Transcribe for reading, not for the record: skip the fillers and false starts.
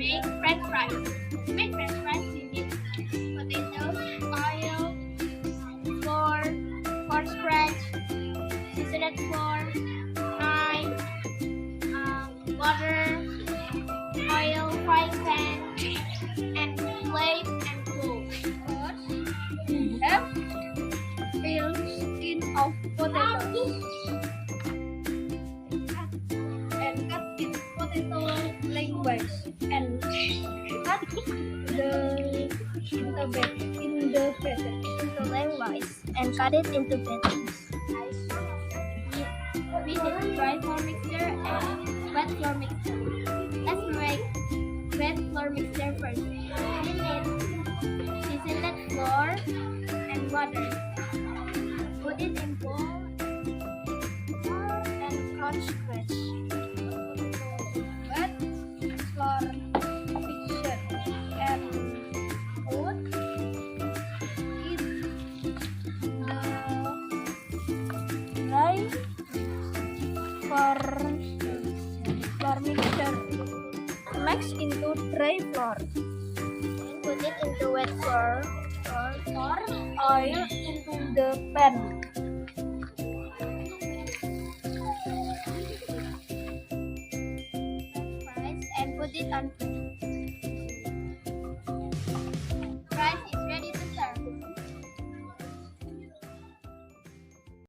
make French fries. To make French fries, you need potatoes, oil, flour, corn scratch, seasoned flour, knife, water, oil, frying pan, and plate and clothes. First, we have peel skin of potatoes and cut it potato lengthwise and cut it into pieces. We need dry flour mixture and wet flour mixture. Let's make wet flour mixture first. We need seasoned flour and water. Put it in bowl and crunch scratch. Wet flour mixture and put it the dry flour mixture. Mix into dry flour. And put it into wet flour or oil into the pan. Fries and put it on.